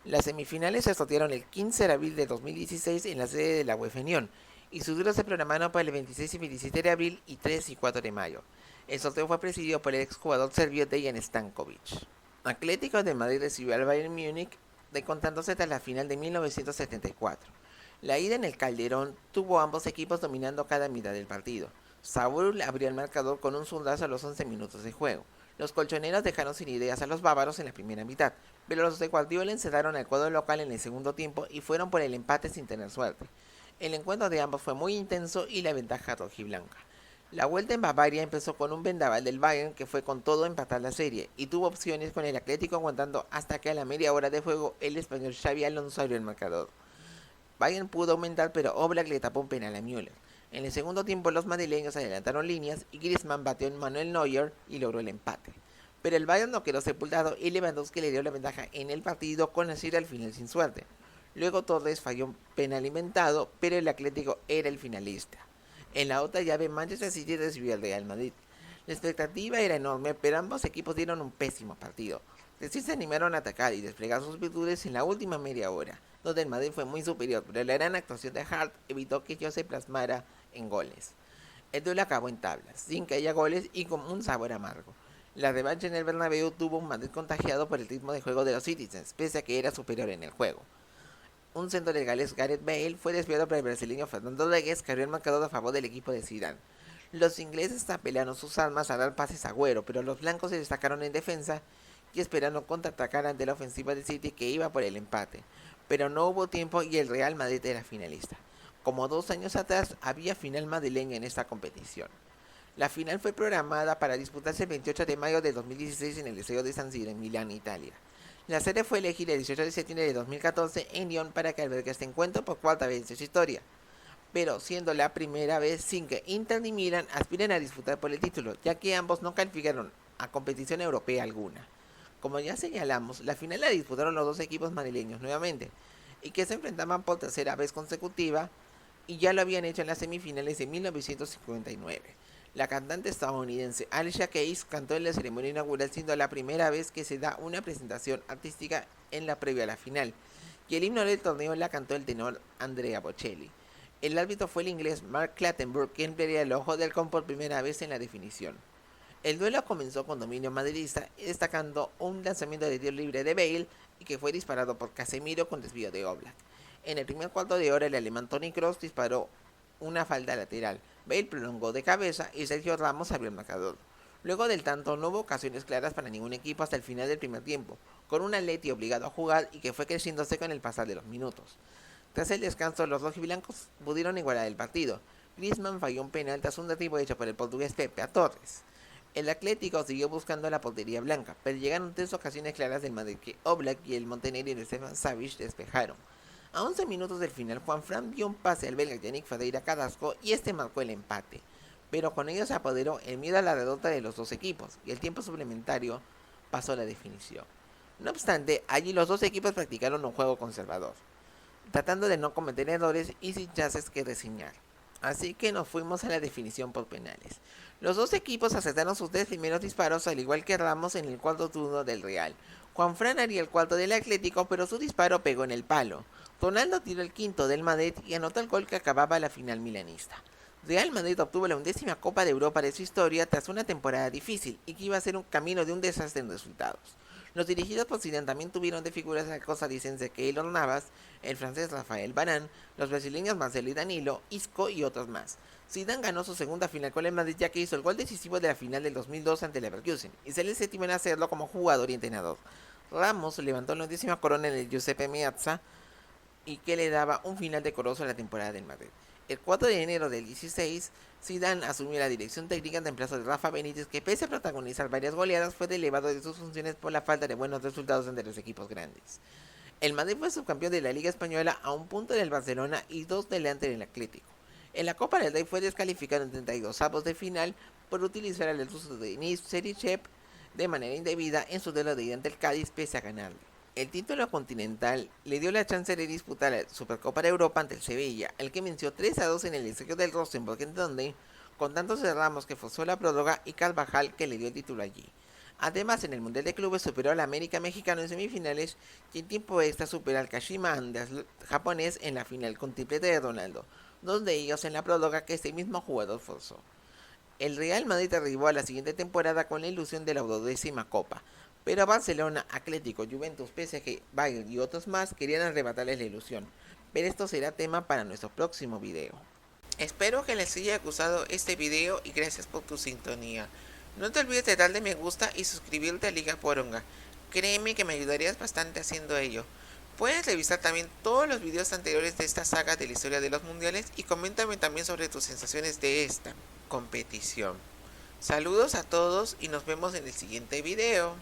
Las semifinales se sortearon el 15 de abril de 2016 en la sede de la UEFA Unión y sus duelos se programaron para el 26 y 27 de abril y 3 y 4 de mayo. El sorteo fue presidido por el exjugador serbio Dejan Stankovic. Atlético de Madrid recibió al Bayern Múnich decontándose tras la final de 1974. La ida en el Calderón tuvo ambos equipos dominando cada mitad del partido. Saúl abrió el marcador con un zurdazo a los 11 minutos de juego. Los colchoneros dejaron sin ideas a los bávaros en la primera mitad, pero los de Guardiola encerraron al cuadro local en el segundo tiempo y fueron por el empate sin tener suerte. El encuentro de ambos fue muy intenso y la ventaja rojiblanca. La vuelta en Bavaria empezó con un vendaval del Bayern que fue con todo a empatar la serie y tuvo opciones con el Atlético aguantando hasta que a la media hora de juego el español Xabi Alonso abrió el marcador. Bayern pudo aumentar, pero Oblak le tapó un penal a Müller. En el segundo tiempo los madrileños adelantaron líneas y Griezmann batió en Manuel Neuer y logró el empate. Pero el Bayern no quedó sepultado y Lewandowski le dio la ventaja en el partido con así al final sin suerte. Luego Torres falló un penal inventado, pero el Atlético era el finalista. En la otra llave, Manchester City recibió al Real Madrid. La expectativa era enorme, pero ambos equipos dieron un pésimo partido. Recién se animaron a atacar y desplegar sus virtudes en la última media hora, donde el Madrid fue muy superior, pero la gran actuación de Hart evitó que ello se plasmara en goles. El duelo acabó en tablas, sin que haya goles y con un sabor amargo. La revancha en el Bernabéu tuvo un Madrid contagiado por el ritmo de juego de los Citizens, pese a que era superior en el juego. Un centro del galés Gareth Bale fue desviado por el brasileño Fernando Rodríguez, que abrió el marcador a favor del equipo de Zidane. Los ingleses apelaron sus armas a dar pases a Agüero, pero los blancos se destacaron en defensa y esperaron contraatacar ante la ofensiva del City, que iba por el empate. Pero no hubo tiempo y el Real Madrid era finalista. Como 2 años atrás, había final madrileña en esta competición. La final fue programada para disputarse el 28 de mayo de 2016 en el Estadio de San Siro, en Milán, Italia. La sede fue elegida el 18 de septiembre de 2014 en Lyon para que albergue este encuentro por 4ª vez en su historia, pero siendo la primera vez sin que Inter ni Milan aspiren a disputar por el título, ya que ambos no calificaron a competición europea alguna. Como ya señalamos, la final la disputaron los dos equipos madrileños nuevamente, y que se enfrentaban por 3ª vez consecutiva, y ya lo habían hecho en las semifinales de 1959. La cantante estadounidense Alicia Keys cantó en la ceremonia inaugural, siendo la primera vez que se da una presentación artística en la previa a la final, y el himno del torneo la cantó el tenor Andrea Bocelli. El árbitro fue el inglés Mark Clattenburg, quien emplearía el ojo de halcón por primera vez en la definición. El duelo comenzó con dominio madridista, destacando un lanzamiento de tiro libre de Bale y que fue disparado por Casemiro con desvío de Oblak. En el primer cuarto de hora, el alemán Toni Kroos disparó una falta lateral. Bale prolongó de cabeza y Sergio Ramos abrió el marcador. Luego del tanto, no hubo ocasiones claras para ningún equipo hasta el final del primer tiempo, con un Atleti obligado a jugar y que fue creciéndose con el pasar de los minutos. Tras el descanso, los rojiblancos pudieron igualar el partido. Griezmann falló un penal tras un derribo hecho por el portugués Pepe a Torres. El Atlético siguió buscando la portería blanca, pero llegaron 3 ocasiones claras del Madrid que Oblak y el montenegrino Stefan Savic despejaron. A 11 minutos del final, Juanfran dio un pase al belga Yannick Ferreira Carrasco y este marcó el empate. Pero con ello se apoderó el miedo a la derrota de los dos equipos y el tiempo suplementario pasó a la definición. No obstante, allí los dos equipos practicaron un juego conservador, tratando de no cometer errores y sin chances que reseñar. Así que nos fuimos a la definición por penales. Los dos equipos acertaron sus 3 primeros disparos, al igual que Ramos en el cuarto turno del Real. Juanfran haría el cuarto del Atlético, pero su disparo pegó en el palo. Ronaldo tiró el quinto del Madrid y anotó el gol que acababa la final milanista. Real Madrid obtuvo la 11ª Copa de Europa de su historia tras una temporada difícil y que iba a ser un camino de un desastre en resultados. Los dirigidos por Zidane también tuvieron de figuras la costarricense Keylor Navas, el francés Rafael Varane, los brasileños Marcelo y Danilo, Isco y otros más. Zidane ganó su segunda final con el Madrid, ya que hizo el gol decisivo de la final del 2002 ante el Leverkusen y será el séptimo en hacerlo como jugador y entrenador. Ramos levantó la 10ª corona en el Giuseppe Meazza y que le daba un final decoroso a la temporada del Madrid. El 4 de enero del 16, Zidane asumió la dirección técnica en reemplazo de Rafa Benítez, que pese a protagonizar varias goleadas, fue elevado de sus funciones por la falta de buenos resultados entre los equipos grandes. El Madrid fue subcampeón de la Liga Española a un punto del Barcelona y 2 delante del Atlético. En la Copa del Rey fue descalificado en 32avos de final por utilizar el uso de Denis Serichev de manera indebida en su duelo de ida ante el Cádiz, pese a ganarle. El título continental le dio la chance de disputar la Supercopa de Europa ante el Sevilla, el que venció 3-2 en el estadio del Rosenborg, en donde, con tantos de Ramos que forzó la prórroga y Carvajal que le dio el título allí. Además, en el Mundial de Clubes superó al América mexicano en semifinales y en tiempo extra superó al Kashima Antlers japonés en la final con triplete de Ronaldo, 2 de ellos en la prórroga que este mismo jugador forzó. El Real Madrid arribó a la siguiente temporada con la ilusión de la 12ª Copa, pero Barcelona, Atlético, Juventus, PSG, Bayern y otros más querían arrebatarles la ilusión, pero esto será tema para nuestro próximo video. Espero que les haya gustado este video y gracias por tu sintonía. No te olvides de darle me gusta y suscribirte a Liga Poronga. Créeme que me ayudarías bastante haciendo ello. Puedes revisar también todos los videos anteriores de esta saga de la historia de los mundiales y coméntame también sobre tus sensaciones de esta competición. Saludos a todos y nos vemos en el siguiente video.